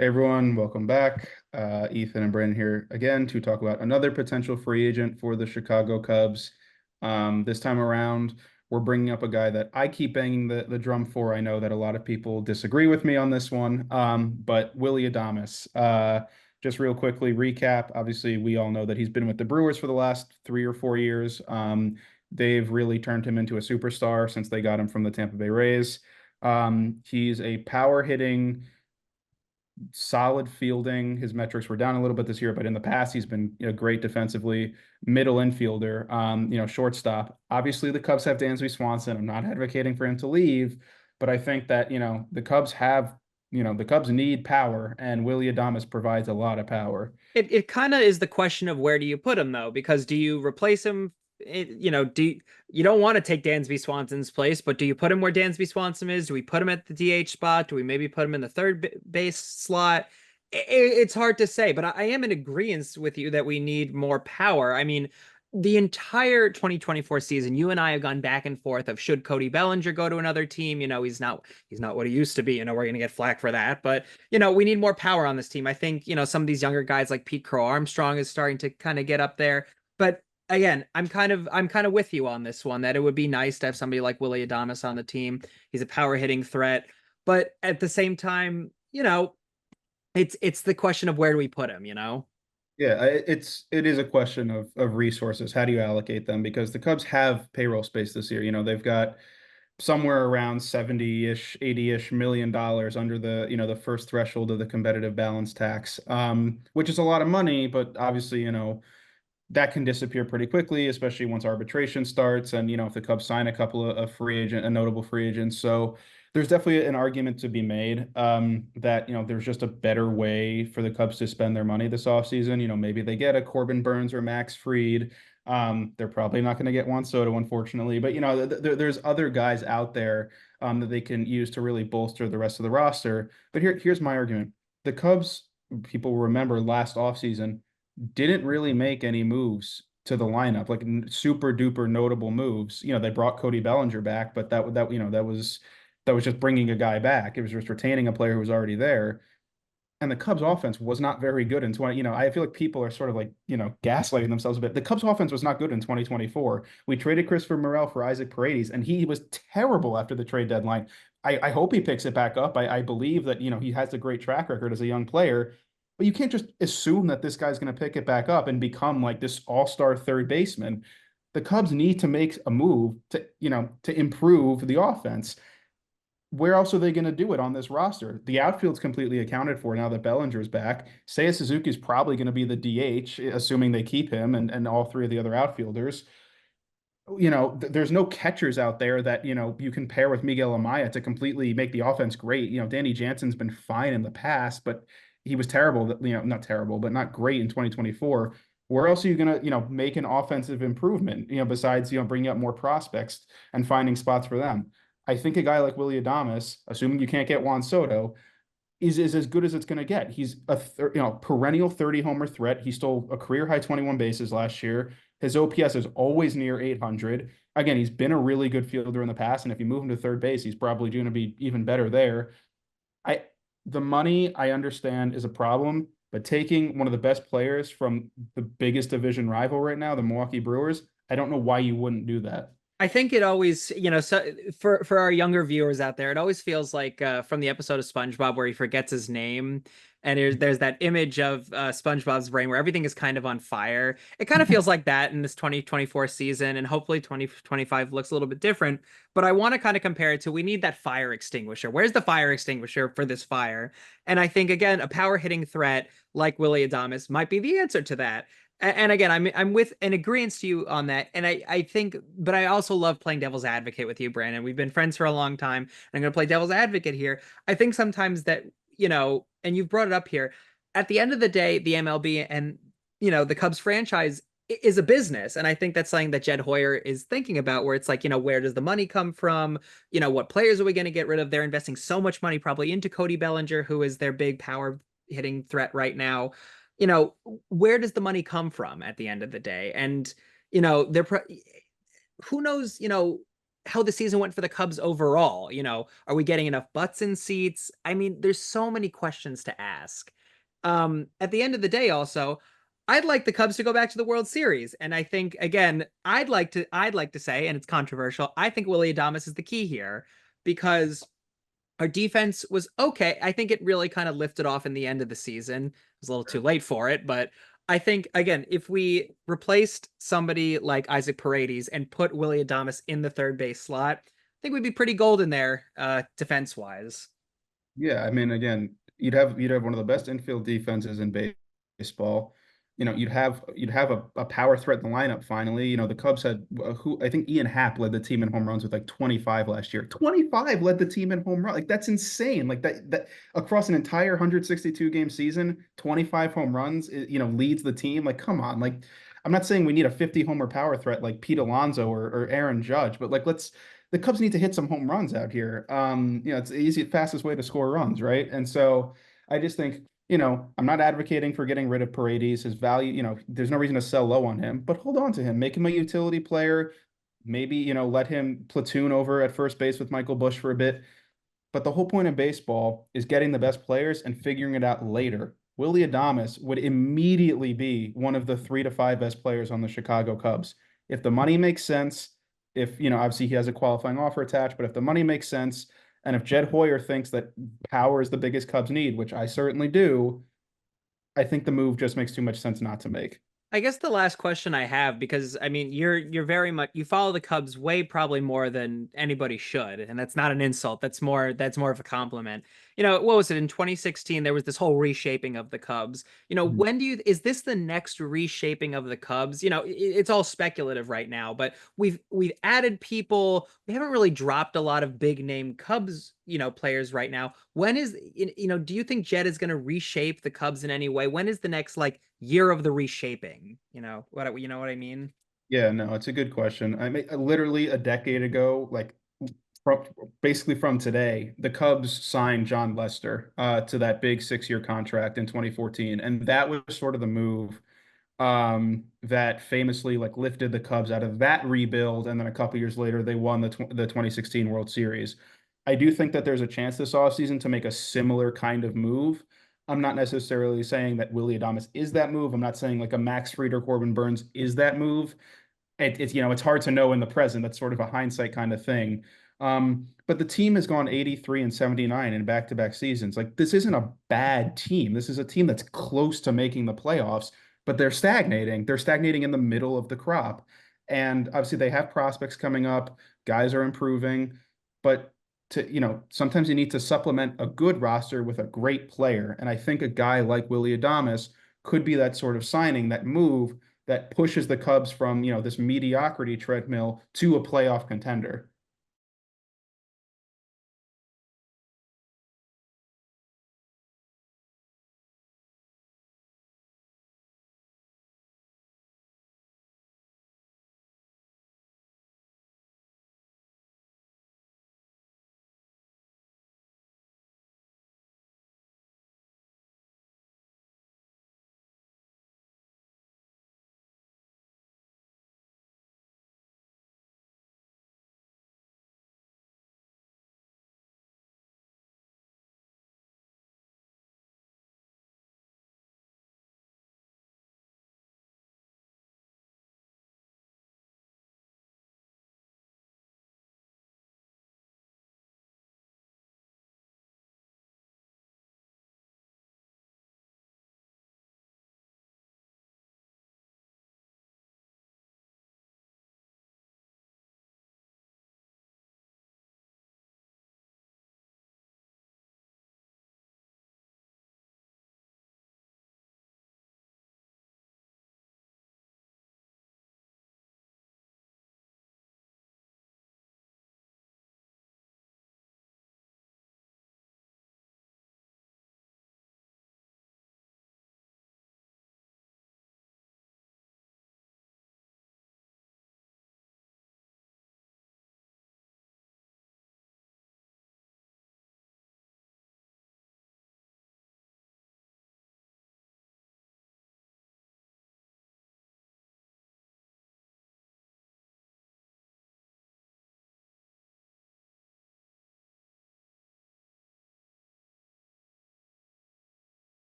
Hey everyone, welcome back. Ethan and Brandon here again to talk about another potential free agent for the Chicago Cubs. This time around, we're bringing up a guy that I keep banging the drum for. I know that a lot of people disagree with me on this one, but Willy Adames. Just real quickly recap. Obviously, we all know that he's been with the Brewers for the last 3 or 4 years. They've really turned him into a superstar since they got him from the Tampa Bay Rays. He's a power hitting solid fielding. His metrics were down a little bit this year, but in the past, he's been great defensively. Middle infielder, shortstop. Obviously, the Cubs have Dansby Swanson. I'm not advocating for him to leave, but I think that the Cubs have the Cubs need power, and Willy Adames provides a lot of power. It kind of is the question of where do you put him though? Because do you replace him? You don't want to take Dansby Swanson's place, but do you put him where Dansby Swanson is? Do we put him at the DH spot? Do we maybe put him in the base slot? It's hard to say, but I am in agreement with you that we need more power. I mean, the entire 2024 season, you and I have gone back and forth of should Cody Bellinger go to another team? He's not what he used to be. We're gonna get flack for that, but we need more power on this team. I think, some of these younger guys like Pete Crow Armstrong is starting to kind of get up there. But again, I'm kind of with you on this one that it would be nice to have somebody like Willy Adames on the team. He's a power hitting threat, but at the same time, it's the question of where do we put him? Yeah, it is a question of resources. How do you allocate them? Because the Cubs have payroll space this year. They've got somewhere around 70-ish, 80-ish million dollars under the first threshold of the competitive balance tax, which is a lot of money, but obviously, that can disappear pretty quickly, especially once arbitration starts. And, if the Cubs sign a couple of notable free agents. So there's definitely an argument to be made that, there's just a better way for the Cubs to spend their money this offseason. Maybe they get a Corbin Burns or Max Fried. They're probably not going to get Juan Soto, unfortunately. But, there's other guys out there that they can use to really bolster the rest of the roster. But here's my argument. The Cubs, people remember last offseason, didn't really make any moves to the lineup, like super duper notable moves. They brought Cody Bellinger back, but that was just bringing a guy back. It was just retaining a player who was already there. And the Cubs offense was not very good in 20, I feel like people are sort of like, gaslighting themselves a bit. The Cubs offense was not good in 2024. We traded Christopher Morel for Isaac Paredes, and he was terrible after the trade deadline. I hope he picks it back up. I believe that, he has a great track record as a young player, but you can't just assume that this guy's going to pick it back up and become like this all-star third baseman. The Cubs need to make a move to improve the offense. Where else are they going to do it on this roster? The outfield's completely accounted for now that Bellinger's back. Seiya Suzuki's probably going to be the DH, assuming they keep him and all three of the other outfielders. There's no catchers out there that, you can pair with Miguel Amaya to completely make the offense great. Danny Jansen's been fine in the past, but he was terrible, not terrible, but not great in 2024. Where else are you going to, make an offensive improvement, besides, bringing up more prospects and finding spots for them? I think a guy like Willy Adames, assuming you can't get Juan Soto, is as good as it's going to get. He's a perennial 30 homer threat. He stole a career high 21 bases last year. His OPS is always near 800. Again, he's been a really good fielder in the past, and if you move him to third base, he's probably going to be even better there. I the money I understand is a problem, but taking one of the best players from the biggest division rival right now, the Milwaukee Brewers, I don't know why you wouldn't do that. I think it always, so for our younger viewers out there, it always feels like from the episode of SpongeBob where he forgets his name, and there's that image of SpongeBob's brain where everything is kind of on fire. It kind of feels like that in this 2024 season, and hopefully 2025 looks a little bit different. But I want to kind of compare it to we need that fire extinguisher. Where's the fire extinguisher for this fire? And I think again, a power hitting threat like Willy Adames might be the answer to that. And again, I'm with an agreement to you on that. And I think, but I also love playing devil's advocate with you, Brandon. We've been friends for a long time. And I'm going to play devil's advocate here. I think sometimes that, and you've brought it up here, at the end of the day, the MLB and, the Cubs franchise is a business. And I think that's something that Jed Hoyer is thinking about, where it's like, where does the money come from? What players are we going to get rid of? They're investing so much money probably into Cody Bellinger, who is their big power hitting threat right now. Where does the money come from at the end of the day? And, they're who knows, how the season went for the Cubs overall. Are we getting enough butts in seats? I mean, there's so many questions to ask. At the end of the day, also, I'd like the Cubs to go back to the World Series. And I think, again, I'd like to say, and it's controversial, I think Willy Adames is the key here because our defense was okay. I think it really kind of lifted off in the end of the season. It was a little too late for it, but I think, again, if we replaced somebody like Isaac Paredes and put Willy Adames in the third base slot, I think we'd be pretty golden there, defense wise. Yeah, I mean, again, you'd have one of the best infield defenses in baseball. You'd have a power threat in the lineup finally. The Cubs had who I think Ian Happ led the team in home runs with like 25 last year. 25 led the team in home run. Like that's insane. Like that across an entire 162 game season, 25 home runs, leads the team. Like come on. Like I'm not saying we need a 50 homer power threat like Pete Alonso or Aaron Judge, but like the Cubs need to hit some home runs out here. It's the easiest, fastest way to score runs, right? And so I just think, I'm not advocating for getting rid of Paredes. His value, there's no reason to sell low on him, but hold on to him, make him a utility player. Maybe, let him platoon over at first base with Michael Busch for a bit. But the whole point of baseball is getting the best players and figuring it out later. Willy Adames would immediately be one of the 3 to 5 best players on the Chicago Cubs. If the money makes sense, if, obviously he has a qualifying offer attached, but if the money makes sense, and if Jed Hoyer thinks that power is the biggest Cubs need, which I certainly do, I think the move just makes too much sense not to make. I guess the last question I have, because I mean, you're very much you follow the Cubs way probably more than anybody should, and that's not an insult. That's more of a compliment. What was it in 2016? There was this whole reshaping of the Cubs. Mhm. Is this the next reshaping of the Cubs? It's all speculative right now, but we've added people. We haven't really dropped a lot of big name Cubs, players right now. Do you think Jed is going to reshape the Cubs in any way? When is the next like year of the reshaping? You know what I mean? Yeah, no, it's a good question. I mean, literally a decade ago, like from, basically from today, the Cubs signed John Lester to that big 6-year contract in 2014, and that was sort of the move that famously like lifted the Cubs out of that rebuild, and then a couple years later they won the 2016 World Series. I do think that there's a chance this offseason to make a similar kind of move. I'm not necessarily saying that Willy Adames is that move. I'm not saying like a Max Fried or Corbin Burns is that move. It's hard to know in the present. That's sort of a hindsight kind of thing. But the team has gone 83 and 79 in back-to-back seasons. Like this isn't a bad team. This is a team that's close to making the playoffs, but they're stagnating. They're stagnating in the middle of the crop. And obviously they have prospects coming up. Guys are improving, but sometimes you need to supplement a good roster with a great player. And I think a guy like Willy Adames could be that sort of signing, that move that pushes the Cubs from, this mediocrity treadmill to a playoff contender.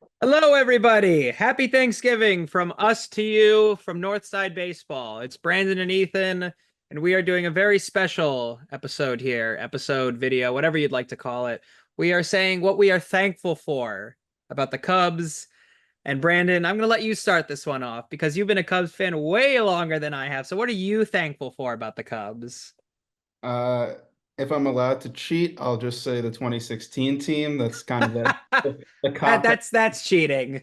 Hello, everybody. Happy Thanksgiving from us to you from Northside Baseball. It's Brandon and Ethan, and we are doing a very special episode here, episode, video, whatever you'd like to call it. We are saying what we are thankful for about the Cubs. And Brandon, I'm going to let you start this one off because you've been a Cubs fan way longer than I have. So, what are you thankful for about the Cubs? Uh, if I'm allowed to cheat, I'll just say the 2016 team. That's kind of the That cop. that's cheating.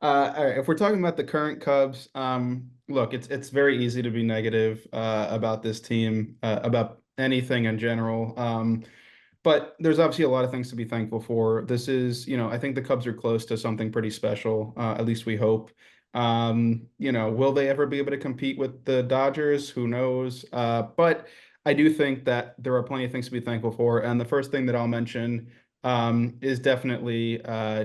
All right, if we're talking about the current Cubs, look, it's very easy to be negative about this team, about anything in general. But there's obviously a lot of things to be thankful for. This is, I think the Cubs are close to something pretty special. At least we hope. Will they ever be able to compete with the Dodgers? Who knows? But I do think that there are plenty of things to be thankful for. And the first thing that I'll mention is definitely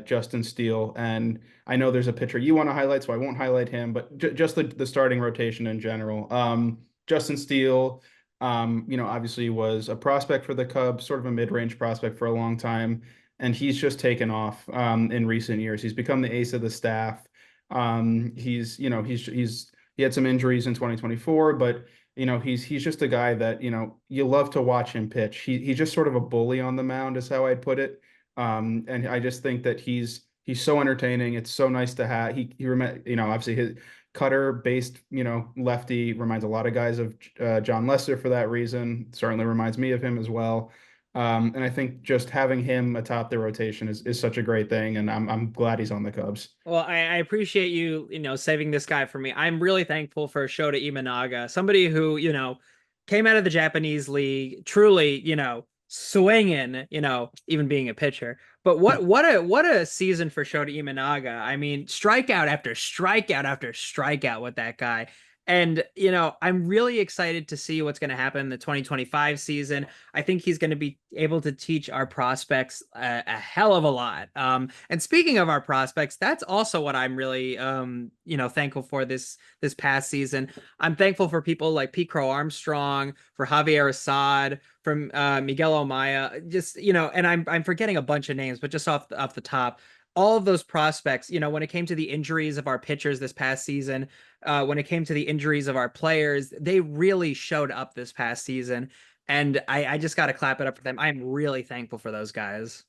Justin Steele. And I know there's a pitcher you want to highlight, so I won't highlight him, but just the starting rotation in general. Justin Steele, obviously was a prospect for the Cubs, sort of a mid-range prospect for a long time, and he's just taken off in recent years. He's become the ace of the staff. He had some injuries in 2024, but he's just a guy that you love to watch him pitch. He's just sort of a bully on the mound, is how I'd put it. And I just think that he's so entertaining. It's so nice to have. Obviously his cutter based, lefty reminds a lot of guys of John Lester for that reason. Certainly reminds me of him as well. And I think just having him atop the rotation is such a great thing, and I'm glad he's on the Cubs. Well, I appreciate you, saving this guy for me. I'm really thankful for Shota Imanaga, somebody who, came out of the Japanese league, truly, swinging, even being a pitcher. But what a season for Shota Imanaga. I mean, strikeout after strikeout after strikeout with that guy. And, I'm really excited to see what's going to happen in the 2025 season. I think he's going to be able to teach our prospects a hell of a lot. And speaking of our prospects, that's also what I'm really, thankful for this past season. I'm thankful for people like Pete Crow Armstrong, for Javier Assad, from Miguel Amaya, just and I'm forgetting a bunch of names, but just off the top, all of those prospects, when it came to the injuries of our pitchers this past season, when it came to the injuries of our players, they really showed up this past season. And I just got to clap it up for them. I'm really thankful for those guys.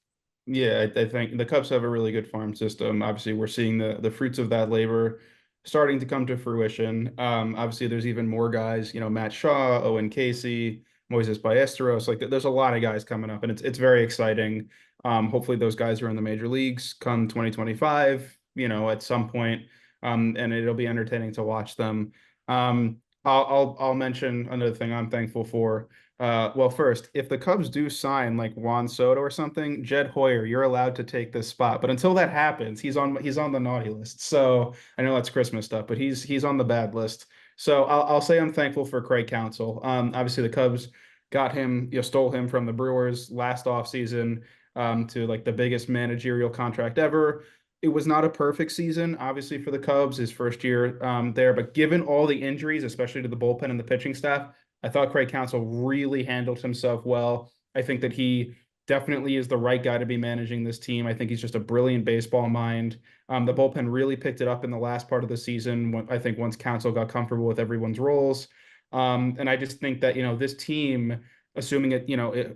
Yeah, I think the Cubs have a really good farm system. Obviously, we're seeing the fruits of that labor starting to come to fruition. Obviously, there's even more guys, Matt Shaw, Owen Casey, Moises Ballesteros. Like, there's a lot of guys coming up, and it's very exciting. Hopefully, those guys are in the major leagues come 2025, at some point, and it'll be entertaining to watch them. I'll mention another thing I'm thankful for. Well, first, if the Cubs do sign like Juan Soto or something, Jed Hoyer, you're allowed to take this spot. But until that happens, he's on the naughty list. So I know that's Christmas stuff, but he's on the bad list. So I'll say I'm thankful for Craig Counsell. Obviously the Cubs got him, stole him from the Brewers last offseason, to like the biggest managerial contract ever. It was not a perfect season, obviously, for the Cubs, his first year there. But given all the injuries, especially to the bullpen and the pitching staff, I thought Craig Counsell really handled himself well. I think that he definitely is the right guy to be managing this team. I think he's just a brilliant baseball mind. The bullpen really picked it up in the last part of the season, I think once Counsell got comfortable with everyone's roles. And I just think that, this team, assuming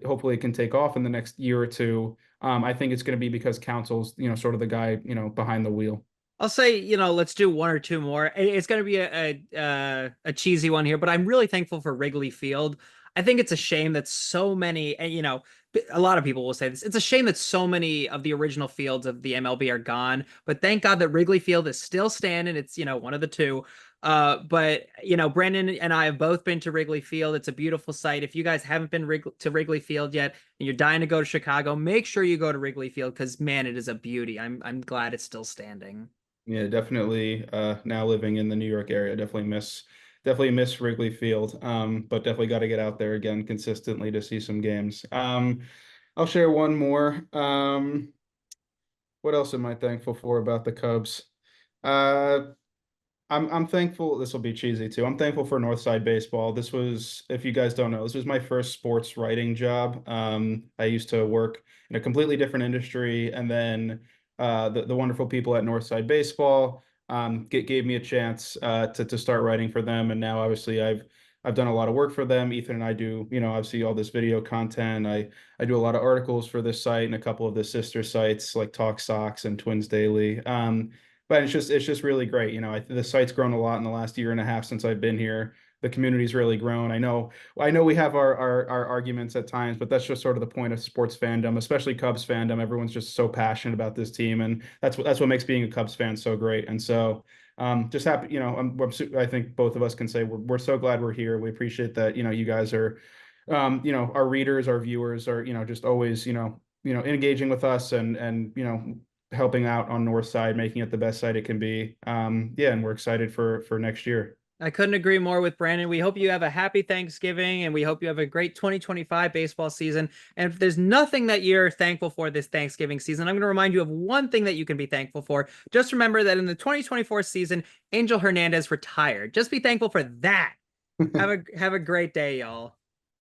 hopefully it can take off in the next year or two, I think it's going to be because Counsell's, sort of the guy, behind the wheel. I'll say, let's do one or two more. It's going to be a cheesy one here, but I'm really thankful for Wrigley Field. I think it's a shame that so many, and a lot of people will say this. It's a shame that so many of the original fields of the MLB are gone, but thank God that Wrigley Field is still standing. It's, one of the two. But Brandon and I have both been to Wrigley Field. It's a beautiful site. If you guys haven't been to Wrigley Field yet and you're dying to go to Chicago, make sure you go to Wrigley Field because man, it is a beauty. I'm glad it's still standing. Yeah, definitely. Now living in the New York area, definitely miss Wrigley Field. But definitely got to get out there again consistently to see some games. I'll share one more. What else am I thankful for about the Cubs? Uh, I'm thankful. This will be cheesy too. I'm thankful for Northside Baseball. This was, if you guys don't know, this was my first sports writing job. I used to work in a completely different industry, and then the wonderful people at Northside Baseball gave me a chance to start writing for them, and now obviously I've done a lot of work for them. Ethan and I do, obviously all this video content. I do a lot of articles for this site and a couple of the sister sites like Talk Sox and Twins Daily. But it's just really great. The site's grown a lot in the last year and a half since I've been here. The community's really grown. I know we have our arguments at times, but that's just sort of the point of sports fandom, especially Cubs fandom. Everyone's just so passionate about this team, and that's what makes being a Cubs fan so great. And so, just happy, I think both of us can say we're so glad we're here. We appreciate that, you guys are, our readers, our viewers are, just always, engaging with us and helping out on North Side, making it the best site it can be. Yeah, and we're excited for next year. I couldn't agree more with Brandon. We hope you have a happy Thanksgiving and we hope you have a great 2025 baseball season. And if there's nothing that you're thankful for this Thanksgiving season, I'm going to remind you of one thing that you can be thankful for. Just remember that in the 2024 season, Angel Hernandez retired. Just be thankful for that. Have a great day, y'all.